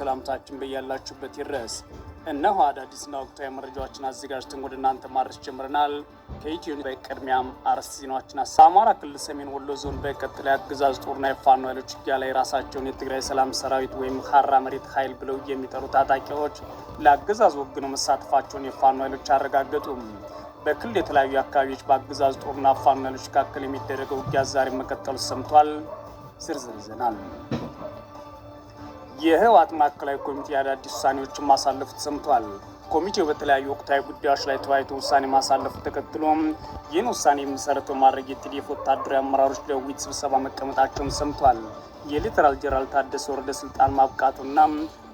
ሰላምታችን በያላችሁበት ይድረስ። እነሆ አዳዲስና ወቅታዊ መረጃዎችን አዘጋጅተን ወደ እናንተ ማድረስ ጀምረናል። ከኢትዮ በቅድሚያም አርዕስተ ዜናዎችን በአማራ ክልል ሰሜን ወሎ ዞን በቀጠለ የአገዛዝ ጦርና የፋኖ ኃይሎች ውጊያ ላይ ራሳቸውን የትግራይ ሰላም ሰራዊት ወይም ሀራ መሬት ኃይል ብለው የሚጠሩ ታጣቂዎች ለአገዛዝ ወግነው መሳተፋቸውን የፋኖ ኃይሎች አረጋገጡ። በክልል የተለያዩ አካባቢዎች በአገዛዝ ጦርና ፋኖ ኃይሎች መካከል የሚደረገው ውጊያ ዛሬ መቀጠሉ ሰምቷል። ዝርዝር ይዘናል። የህወሓት ማዕከላዊ ኮሚቴ አዳዲስ ውሳኔዎችን ማሳለፉ ተሰምቷል። ኮሚቴው በተለያዩ ወቅታዊ ጉዳዮች ላይ ተወያይቶ ውሳኔ ማሳለፉ ተከትሎ ይህን ውሳኔ መሰረት በማድረግ የቲዲኤፍ ወታደራዊ አመራሮች ለውይይት ስብሰባ መቀመጣቸውን ሰምቷል። የሌተናል ጄኔራል ታደሰ ወረደ ስልጣን ማብቃቱና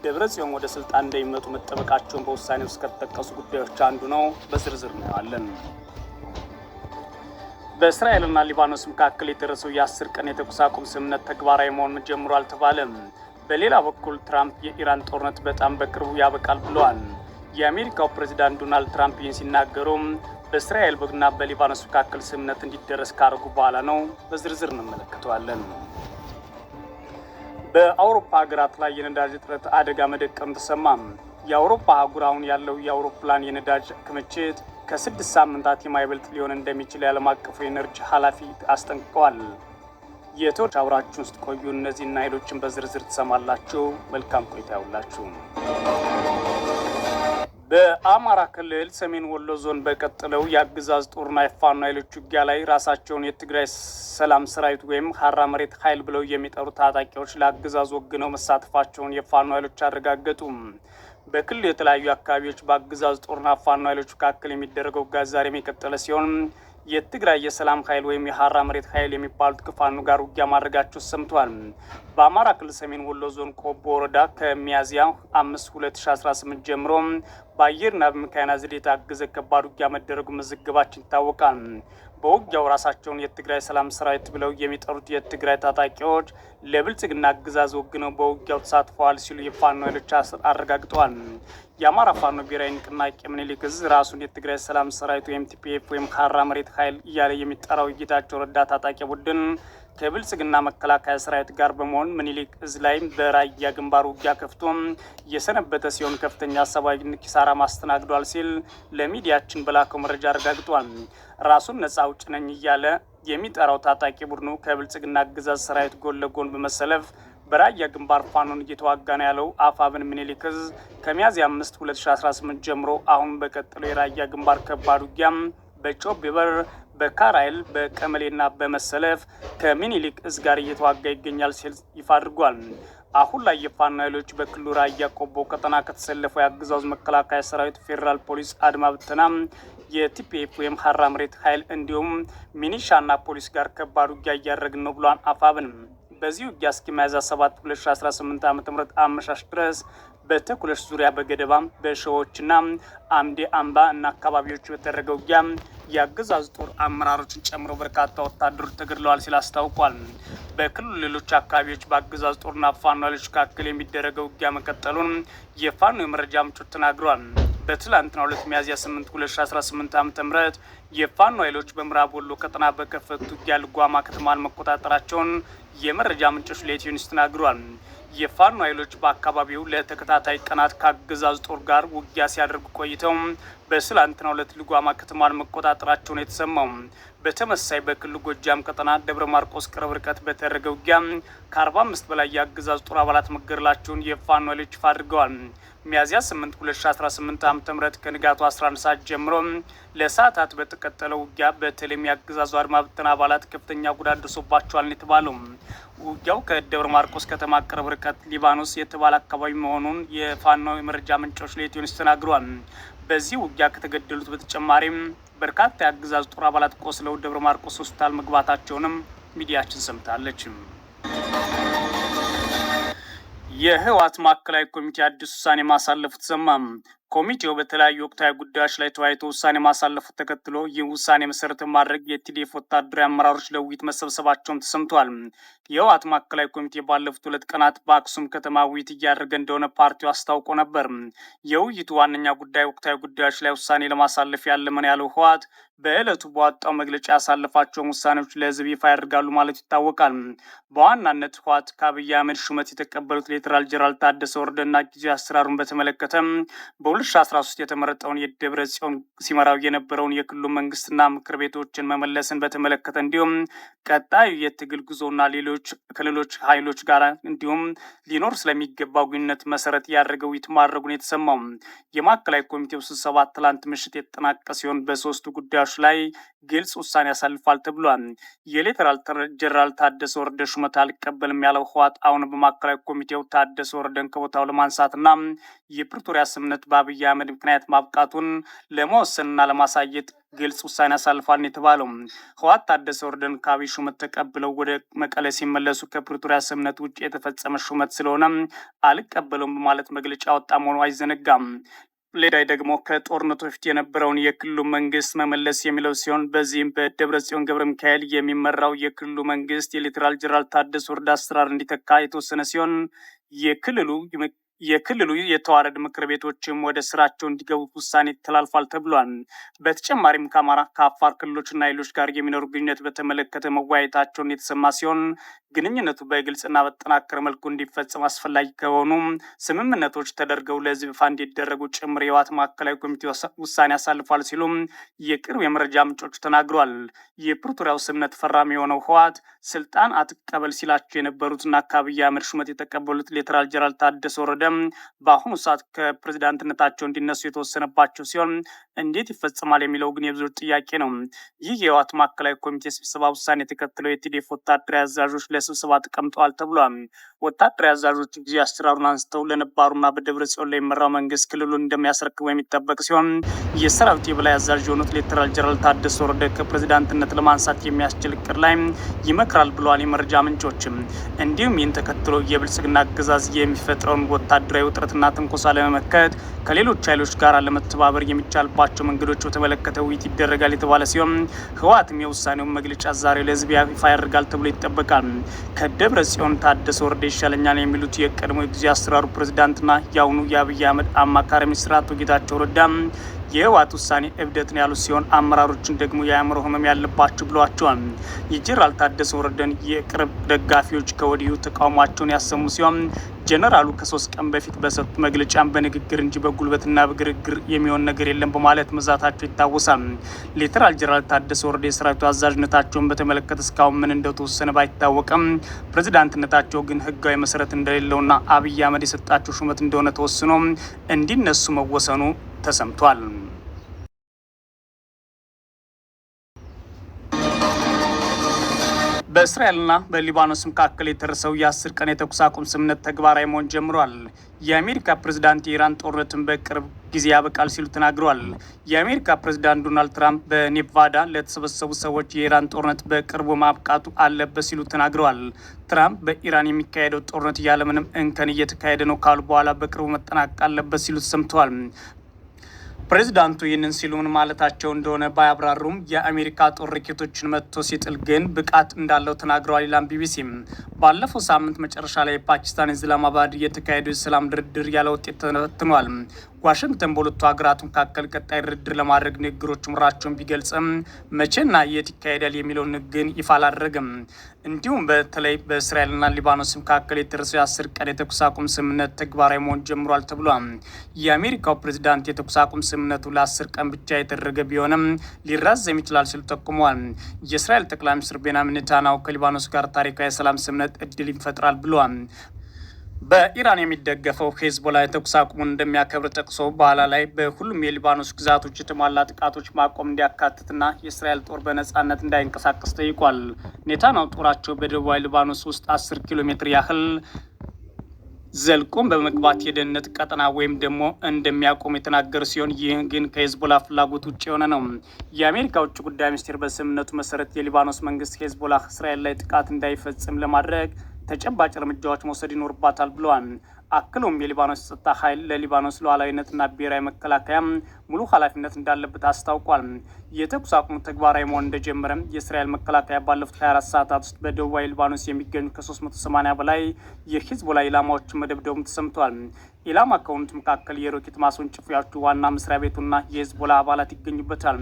ደብረጽዮን ወደ ስልጣን እንደሚመጡ መጠበቃቸውን በውሳኔው ውስጥ ከተጠቀሱ ጉዳዮች አንዱ ነው። በዝርዝር እናያለን። በእስራኤልና ሊባኖስ መካከል የደረሰው የ10 ቀን የተኩስ አቁም ስምምነት ተግባራዊ መሆን ጀምሯል ተባለ። በሌላ በኩል ትራምፕ የኢራን ጦርነት በጣም በቅርቡ ያበቃል ብለዋል። የአሜሪካው ፕሬዝዳንት ዶናልድ ትራምፕ ይህን ሲናገሩ በእስራኤልና በሊባኖስ መካከል ስምምነት እንዲደረስ ካደረጉ በኋላ ነው። በዝርዝር እንመለከተዋለን። በአውሮፓ ሀገራት ላይ የነዳጅ እጥረት አደጋ መደቀኑ ተሰማ። የአውሮፓ አህጉር አሁን ያለው የአውሮፕላን የነዳጅ ክምችት ከ6 ሳምንታት የማይበልጥ ሊሆን እንደሚችል የዓለም አቀፉ የኤነርጂ ኃላፊ አስጠንቅቀዋል። የተወዳጅ አብራችሁ ውስጥ ቆዩ። እነዚህና ሌሎችን በዝርዝር ትሰማላችሁ። መልካም ቆይታ ያውላችሁ። በአማራ ክልል ሰሜን ወሎ ዞን በቀጠለው የአገዛዝ ጦርና የፋኖ ኃይሎች ውጊያ ላይ ራሳቸውን የትግራይ ሰላም ሰራዊት ወይም ሀራ መሬት ኃይል ብለው የሚጠሩ ታጣቂዎች ለአገዛዝ ወግነው መሳተፋቸውን የፋኖ ኃይሎች አረጋገጡ። በክልል የተለያዩ አካባቢዎች በአገዛዝ ጦርና ፋኖ ኃይሎች መካከል የሚደረገው ውጊያ ዛሬም የቀጠለ ሲሆን የትግራይ የሰላም ኃይል ወይም የሀራ መሬት ኃይል የሚባሉት ከፋኖ ጋር ውጊያ ማድረጋቸው ሰምቷል። በአማራ ክልል ሰሜን ወሎ ዞን ቆቦ ወረዳ ከሚያዝያ 5 2018 ጀምሮ በአየርና በመካናይዝድ የታገዘ ከባድ ውጊያ መደረጉ መዘገባችን ይታወቃል። በውጊያው ራሳቸውን የትግራይ ሰላም ሰራዊት ብለው የሚጠሩት የትግራይ ታጣቂዎች ለብልጽግና አገዛዝ ወግነው በውጊያው ተሳትፈዋል ሲሉ የፋኖ ኃይሎች አረጋግጠዋል። የአማራ ፋኖ ብሔራዊ ንቅናቄ ምኒልክ ዕዝ ራሱን የትግራይ ሰላም ሰራዊት ወይም ቲፒኤፍ ወይም ሀራ መሬት ኃይል እያለ የሚጠራው የጌታቸው ረዳ ታጣቂ ቡድን ከብልጽግና መከላከያ ሰራዊት ጋር በመሆን ምኒልክ ዕዝ ላይ በራያ ግንባር ውጊያ ከፍቶ የሰነበተ ሲሆን ከፍተኛ ሰብአዊ ኪሳራ ማስተናግዷል ሲል ለሚዲያችን በላከው መረጃ አረጋግጧል። ራሱን ነጻ አውጪ ነኝ እያለ የሚጠራው ታጣቂ ቡድኑ ከብልጽግና አገዛዝ ሰራዊት ጎን ለጎን በመሰለፍ በራያ ግንባር ፋኖን እየተዋጋ ነው ያለው አፋብን ምኒልክ ዕዝ ከሚያዝያ 5 2018 ጀምሮ አሁን በቀጠለው የራያ ግንባር ከባድ ውጊያ በጮቤ በር በካራይል በቀመሌና በመሰለፍ ከምኒልክ ዕዝ ጋር እየተዋጋ ይገኛል ሲል ይፋ አድርጓል። አሁን ላይ የፋኖ ኃይሎች በክልሉ ራያ ቆቦ ቀጠና ከተሰለፈው የአገዛዙ መከላከያ ሰራዊት፣ ፌዴራል ፖሊስ፣ አድማ ብተና፣ የቲፒኤፍ ወይም ሀራ መሬት ኃይል እንዲሁም ሚኒሻና ፖሊስ ጋር ከባድ ውጊያ እያደረግን ነው ብሏል አፋብን። በዚህ ውጊያ እስከ ሚያዝያ 7 2018 ዓ.ም አመሻሽ ድረስ በተኩለሽ ዙሪያ በገደባ በሸዎችና አምዴ አምባ እና አካባቢዎች በተደረገው ውጊያ የአገዛዝ ጦር አመራሮችን ጨምሮ በርካታ ወታደሮች ተገድለዋል ሲል አስታውቋል። በክልሉ ሌሎች አካባቢዎች በአገዛዝ ጦርና ፋኖ ኃይሎች መካከል የሚደረገው ውጊያ መቀጠሉን የፋኖ የመረጃ ምንጮች ተናግረዋል። በትላንትናው ዕለት ሚያዝያ 8 2018 ዓ.ም የፋኖ ኃይሎች በምዕራብ ወሎ ቀጠና በከፈቱት ውጊያ ልጓማ ከተማን መቆጣጠራቸውን የመረጃ ምንጮች ለኢትዮ ኒውስ ተናግረዋል። የፋኖ ኃይሎች በአካባቢው ለተከታታይ ቀናት ከአገዛዝ ጦር ጋር ውጊያ ሲያደርጉ ቆይተው በትላንትናው ዕለት ልጓማ ከተማን መቆጣጠራቸውን የተሰማው። በተመሳይ በክልሉ ጎጃም ቀጠና ደብረ ማርቆስ ቅርብ ርቀት በተደረገ ውጊያ ከ45 በላይ የአገዛዝ ጦር አባላት መገደላቸውን የፋኖ ኃይሎች ይፋ አድርገዋል። ሚያዝያ 8 2018 ዓ.ም ከንጋቱ 11 ሰዓት ጀምሮ ለሰዓታት በተቀጠለው ውጊያ በተለይም የአገዛዙ አድማ ብተና አባላት ከፍተኛ ጉዳት ደርሶባቸዋል የተባለው ውጊያው ከደብረ ማርቆስ ከተማ ቅርብ ርቀት ሊባኖስ የተባለ አካባቢ መሆኑን የፋኖ የመረጃ ምንጮች ለኢትዮ ኒውስ ተናግረዋል። በዚህ ውጊያ ከተገደሉት በተጨማሪም በርካታ የአገዛዝ ጦር አባላት ቆስለው ደብረ ማርቆስ ሆስፒታል መግባታቸውንም ሚዲያችን ሰምታለች። የህወሓት ማዕከላዊ ኮሚቴ አዲስ ውሳኔ ማሳለፉ ተሰማ። ኮሚቴው በተለያዩ ወቅታዊ ጉዳዮች ላይ ተወያይቶ ውሳኔ ማሳለፉ ተከትሎ ይህ ውሳኔ መሰረት ማድረግ የቲዲኤፍ ወታደራዊ አመራሮች ለውይይት መሰብሰባቸውም ተሰምቷል። የህወሓት ማዕከላዊ ኮሚቴ ባለፉት 2 ቀናት በአክሱም ከተማ ውይይት እያደረገ እንደሆነ ፓርቲው አስታውቆ ነበር። የውይይቱ ዋነኛ ጉዳይ ወቅታዊ ጉዳዮች ላይ ውሳኔ ለማሳለፍ ያለመን ያለው ህወሓት በዕለቱ በወጣው መግለጫ ያሳለፋቸውን ውሳኔዎች ለህዝብ ይፋ ያደርጋሉ ማለት ይታወቃል። በዋናነት ህወሓት ከአብይ አህመድ ሹመት የተቀበሉት ሌተናል ጄኔራል ታደሰ ወረደና ጊዜያዊ አሰራሩን በተመለከተ በ2013 የተመረጠውን የደብረ ጽዮን ሲመራው የነበረውን የክልሉ መንግስትና ምክር ቤቶችን መመለስን በተመለከተ እንዲሁም ቀጣዩ የትግል ጉዞና ሌሎች ክልሎች ኃይሎች ጋር እንዲሁም ሊኖር ስለሚገባው ግንኙነት መሰረት ያደረገ ውይይት ማድረጉን የተሰማው የማዕከላዊ ኮሚቴው ስብሰባ ትላንት ምሽት የተጠናቀቀ ሲሆን በሶስቱ ጉዳዮች ላይ ግልጽ ውሳኔ ያሳልፋል ተብሏል። የሌተናል ጄኔራል ታደሰ ወረደ ሹመት አልቀበልም ያለው ህወሓት አሁን በማዕከላዊ ኮሚቴው ታደሰ ወረደን ከቦታው ለማንሳትና የፕሪቶሪያ ስምምነት በአብይ አህመድ ምክንያት ማብቃቱን ለመወሰንና ለማሳየት ግልጽ ውሳኔ ያሳልፋል የተባለው ህወሓት ታደሰ ወረደን ከአብይ ሹመት ተቀብለው ወደ መቀለ ሲመለሱ ከፕሪቶሪያ ስምምነት ውጭ የተፈጸመ ሹመት ስለሆነ አልቀበለውም በማለት መግለጫ ወጣ መሆኑ አይዘነጋም። ሌዳይ ደግሞ ከጦርነቱ በፊት የነበረውን የክልሉ መንግስት መመለስ የሚለው ሲሆን በዚህም በደብረ ጽዮን ገብረ ሚካኤል የሚመራው የክልሉ መንግስት የሌተናል ጄኔራል ታደሰ ወረደ አሰራር እንዲተካ የተወሰነ ሲሆን የክልሉ የተዋረድ ምክር ቤቶችም ወደ ስራቸው እንዲገቡ ውሳኔ ተላልፏል ተብሏል። በተጨማሪም ከአማራ ከአፋር ክልሎችና ሌሎች ጋር የሚኖሩ ግንኙነት በተመለከተ መወያየታቸውን የተሰማ ሲሆን ግንኙነቱ በግልጽና በተጠናከረ መልኩ እንዲፈጸም አስፈላጊ ከሆኑ ስምምነቶች ተደርገው ለህዝብ ይፋ እንዲደረጉ ጭምር የህወሓት ማዕከላዊ ኮሚቴ ውሳኔ ያሳልፏል ሲሉም የቅርብ የመረጃ ምንጮች ተናግረዋል። የፕሪቶሪያው ስምምነት ፈራሚ የሆነው ህወሓት ስልጣን አትቀበል ሲላቸው የነበሩትና ከአብይ አህመድ ሹመት የተቀበሉት ሌተናል ጄኔራል ታደሰ ወረደ በአሁኑ ሰዓት ከፕሬዝዳንትነታቸው እንዲነሱ የተወሰነባቸው ሲሆን እንዴት ይፈጸማል የሚለው ግን የብዙዎች ጥያቄ ነው። ይህ የህወሓት ማዕከላዊ ኮሚቴ ስብሰባ ውሳኔ የተከተለው የቲዲኤፍ ወታደራዊ አዛዦች ለስብሰባ ተቀምጠዋል ተብሏል። ወታደራዊ አዛዦች ጊዜ አሰራሩን አንስተው ለነባሩና በደብረ ጽዮን ላይ የመራው መንግስት ክልሉን እንደሚያስረክቡ የሚጠበቅ ሲሆን የሰራዊት የበላይ አዛዥ የሆኑት ሌተናል ጄኔራል ታደሰ ወረደ ከፕሬዝዳንትነት ለማንሳት የሚያስችል እቅድ ላይ ይመክራል ብለዋል የመረጃ ምንጮችም። እንዲሁም ይህን ተከትሎ የብልጽግና አገዛዝ የሚፈጥረውን ወታደራዊ ውጥረትና ትንኮሳ ለመመከት ከሌሎች ኃይሎች ጋር ለመተባበር የሚቻልባቸው መንገዶች በተመለከተ ውይይት ይደረጋል የተባለ ሲሆን ህወሓትም የውሳኔውን መግለጫ ዛሬ ለህዝብ ይፋ ያደርጋል ተብሎ ይጠበቃል። ከደብረ ጽዮን ታደሰ ወረደ ይሻለኛል የሚሉት የቀድሞ ጊዜ አሰራሩ ፕሬዝዳንትና የአሁኑ የአብይ አህመድ አማካሪ ሚኒስትር አቶ ጌታቸው ረዳ የህወሓት ውሳኔ እብደት ነው ያሉ ሲሆን አመራሮችን ደግሞ የአእምሮ ህመም ያለባቸው ብለዋቸዋል። የጄኔራል ታደሰ ወረደን የቅርብ ደጋፊዎች ከወዲሁ ተቃውሟቸውን ያሰሙ ሲሆን ጄኔራሉ ከ3 ቀን በፊት በሰጡት መግለጫ በንግግር እንጂ በጉልበትና በግርግር የሚሆን ነገር የለም በማለት መዛታቸው ይታወሳል። ሌተናል ጄኔራል ታደሰ ወረደ የሰራዊቱ አዛዥነታቸውን በተመለከተ እስካሁን ምን እንደተወሰነ ባይታወቅም ፕሬዝዳንትነታቸው ግን ህጋዊ መሰረት እንደሌለውና አብይ አህመድ የሰጣቸው ሹመት እንደሆነ ተወስኖ እንዲነሱ መወሰኑ ተሰምቷል። በእስራኤልና በሊባኖስ መካከል የተደረሰው የ10 ቀን የተኩስ አቁም ስምምነት ተግባራዊ መሆን ጀምሯል። የአሜሪካ ፕሬዝዳንት የኢራን ጦርነትን በቅርብ ጊዜ ያበቃል ሲሉ ተናግረዋል። የአሜሪካ ፕሬዝዳንት ዶናልድ ትራምፕ በኔቫዳ ለተሰበሰቡ ሰዎች የኢራን ጦርነት በቅርቡ ማብቃቱ አለበት ሲሉ ተናግረዋል። ትራምፕ በኢራን የሚካሄደው ጦርነት ያለምንም እንከን እየተካሄደ ነው ካሉ በኋላ በቅርቡ መጠናቀቅ አለበት ሲሉ ተሰምተዋል። ፕሬዝዳንቱ ይህንን ሲሉ ምን ማለታቸው እንደሆነ ባያብራሩም የአሜሪካ ጦር ሮኬቶችን መጥቶ ሲጥል ግን ብቃት እንዳለው ተናግረዋል ይላል ቢቢሲ። ባለፈው ሳምንት መጨረሻ ላይ ፓኪስታን ኢስላማባድ የተካሄደው የሰላም ድርድር ያለ ውጤት ተበትኗል። ዋሽንግተን በሁለቱ ሀገራት መካከል ቀጣይ ድርድር ለማድረግ ንግግሮች ምራቸውን ቢገልጽም መቼና የት ይካሄዳል የሚለውን ግን ይፋ አላደረገም። እንዲሁም በተለይ በእስራኤልና ሊባኖስ መካከል የተደረሰው የ10 ቀን የተኩስ አቁም ስምምነት ተግባራዊ መሆን ጀምሯል ተብሏል። የአሜሪካው ፕሬዝዳንት የተኩስ አቁም ስምምነቱ ለ10 ቀን ብቻ የተደረገ ቢሆንም ሊራዘም ይችላል ሲሉ ጠቁመዋል። የእስራኤል ጠቅላይ ሚኒስትር ቤንያሚን ኔታንያሁ ከሊባኖስ ጋር ታሪካዊ የሰላም ስምምነት እድል ይፈጥራል ብለዋል። በኢራን የሚደገፈው ሄዝቦላ የተኩስ አቁሙን እንደሚያከብር ጠቅሶ በኋላ ላይ በሁሉም የሊባኖስ ግዛቶች የተሟላ ጥቃቶች ማቆም እንዲያካትትና የእስራኤል ጦር በነጻነት እንዳይንቀሳቀስ ጠይቋል። ኔታንያሁ ጦራቸው በደቡባዊ ሊባኖስ ውስጥ 10 ኪሎ ሜትር ያህል ዘልቆም በመግባት የደህንነት ቀጠና ወይም ደግሞ እንደሚያቆም የተናገሩ ሲሆን ይህ ግን ከሄዝቦላ ፍላጎት ውጭ የሆነ ነው። የአሜሪካ ውጭ ጉዳይ ሚኒስቴር በስምምነቱ መሰረት የሊባኖስ መንግስት ሄዝቦላ እስራኤል ላይ ጥቃት እንዳይፈጽም ለማድረግ ተጨባጭ እርምጃዎች መውሰድ ይኖርባታል ብለዋል። አክሎም የሊባኖስ ጸጥታ ኃይል ለሊባኖስ ሉዓላዊነትና ብሔራዊ መከላከያ ሙሉ ኃላፊነት እንዳለበት አስታውቋል። የተኩስ አቁሙ ተግባራዊ መሆን እንደጀመረ የእስራኤል መከላከያ ባለፉት 24 ሰዓታት ውስጥ በደቡባዊ ሊባኖስ የሚገኙ ከ380 በላይ የሂዝቦላ ኢላማዎችን መደብደቡም ተሰምቷል። ኢላማ ከሆኑት መካከል የሮኬት ማስወንጨፊያዎቹ ዋና መስሪያ ቤቱና የሂዝቦላ አባላት ይገኙበታል።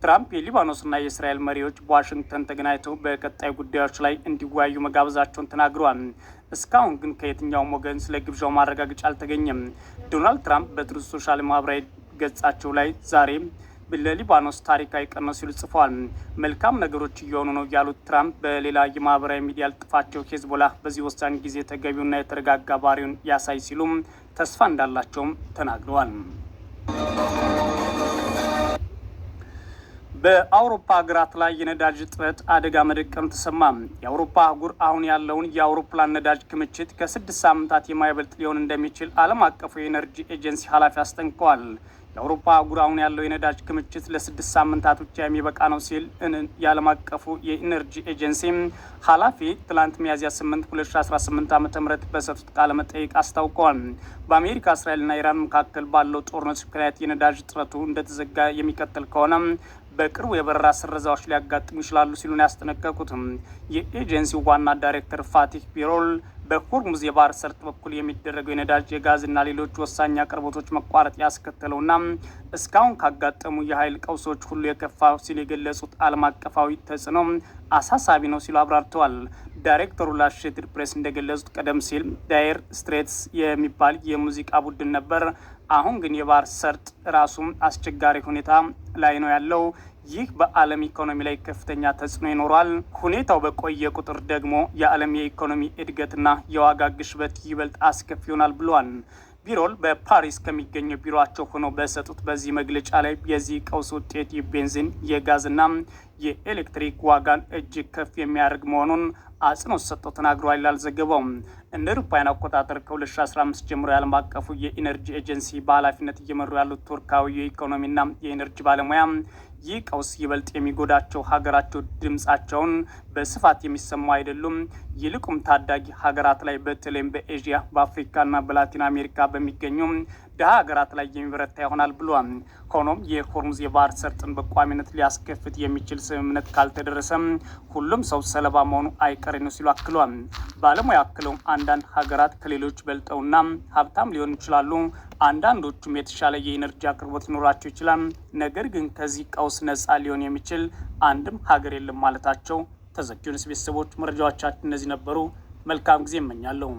ትራምፕ የሊባኖስና የእስራኤል መሪዎች በዋሽንግተን ተገናኝተው በቀጣይ ጉዳዮች ላይ እንዲወያዩ መጋበዛቸውን ተናግረዋል። እስካሁን ግን ከየትኛውም ወገን ስለ ግብዣው ማረጋገጫ አልተገኘም። ዶናልድ ትራምፕ በትሩዝ ሶሻል ማህበራዊ ገጻቸው ላይ ዛሬ ለሊባኖስ ታሪካዊ ቀን ነው ሲሉ ጽፈዋል። መልካም ነገሮች እየሆኑ ነው ያሉት ትራምፕ በሌላ የማህበራዊ ሚዲያ ልጥፋቸው ሂዝቦላ በዚህ ወሳኝ ጊዜ ተገቢውና የተረጋጋ ባህሪውን ያሳይ ሲሉም ተስፋ እንዳላቸውም ተናግረዋል። በአውሮፓ ሀገራት ላይ የነዳጅ እጥረት አደጋ መደቀኑ ተሰማ። የአውሮፓ አህጉር አሁን ያለውን የአውሮፕላን ነዳጅ ክምችት ከ6 ሳምንታት የማይበልጥ ሊሆን እንደሚችል ዓለም አቀፉ የኤነርጂ ኤጀንሲ ኃላፊ አስጠንቅቀዋል። የአውሮፓ አህጉር አሁን ያለው የነዳጅ ክምችት ለ6 ሳምንታት ብቻ የሚበቃ ነው ሲል የዓለም አቀፉ የኢነርጂ ኤጀንሲ ኃላፊ ትላንት ሚያዝያ 8 2018 ዓ.ም በሰጡት ቃለ መጠይቅ አስታውቀዋል። በአሜሪካ እስራኤልና ኢራን መካከል ባለው ጦርነት ምክንያት የነዳጅ እጥረቱ እንደተዘጋ የሚቀጥል ከሆነ በቅርቡ የበረራ ስረዛዎች ሊያጋጥሙ ይችላሉ ሲሉ ያስጠነቀቁት የኤጀንሲው ዋና ዳይሬክተር ፋቲህ ቢሮል በሆርሙዝ የባህር ሰርጥ በኩል የሚደረገው የነዳጅ የጋዝና ሌሎች ወሳኝ አቅርቦቶች መቋረጥ ያስከተለውና እስካሁን ካጋጠሙ የኃይል ቀውሶች ሁሉ የከፋ ሲል የገለጹት ዓለም አቀፋዊ ተጽዕኖ አሳሳቢ ነው ሲሉ አብራርተዋል። ዳይሬክተሩ ለአሶሼትድ ፕሬስ እንደገለጹት ቀደም ሲል ዳየር ስትሬትስ የሚባል የሙዚቃ ቡድን ነበር። አሁን ግን የባህር ሰርጥ ራሱም አስቸጋሪ ሁኔታ ላይ ነው ያለው። ይህ በዓለም ኢኮኖሚ ላይ ከፍተኛ ተጽዕኖ ይኖራል። ሁኔታው በቆየ ቁጥር ደግሞ የዓለም የኢኮኖሚ እድገትና የዋጋ ግሽበት ይበልጥ አስከፊ ይሆናል ብሏል። ቢሮል በፓሪስ ከሚገኘው ቢሮአቸው ሆነው በሰጡት በዚህ መግለጫ ላይ የዚህ ቀውስ ውጤት የቤንዚን የጋዝና የኤሌክትሪክ ዋጋን እጅግ ከፍ የሚያደርግ መሆኑን አጽንኦት ሰጥተው ተናግረዋል ይላል ዘገባው። እንደ አውሮፓውያን አቆጣጠር ከ2015 ጀምሮ የዓለም አቀፉ የኢነርጂ ኤጀንሲ በኃላፊነት እየመሩ ያሉት ቱርካዊ የኢኮኖሚና የኢነርጂ ባለሙያ ይህ ቀውስ ይበልጥ የሚጎዳቸው ሀገራቸው ድምጻቸውን በስፋት የሚሰሙ አይደሉም፣ ይልቁም ታዳጊ ሀገራት ላይ በተለይም በኤዥያ በአፍሪካና በላቲን አሜሪካ በሚገኙ ድሀ ሀገራት ላይ የሚበረታ ይሆናል ብሏል። ሆኖም የሆርሙዝ የባህር ሰርጥን በቋሚነት ሊያስከፍት የሚችል ስምምነት ካልተደረሰም ሁሉም ሰው ሰለባ መሆኑ አይቀሬ ነው ሲሉ አክሏል። ባለሙያ አክለውም አንዳንድ ሀገራት ከሌሎች በልጠውና ሀብታም ሊሆኑ ይችላሉ፣ አንዳንዶቹም የተሻለ የኢነርጂ አቅርቦት ሊኖራቸው ይችላል። ነገር ግን ከዚህ ቀውስ ነጻ ሊሆን የሚችል አንድም ሀገር የለም ማለታቸው ተዘግቷል። ቤተሰቦች መረጃዎቻችን እነዚህ ነበሩ። መልካም ጊዜ እመኛለሁ።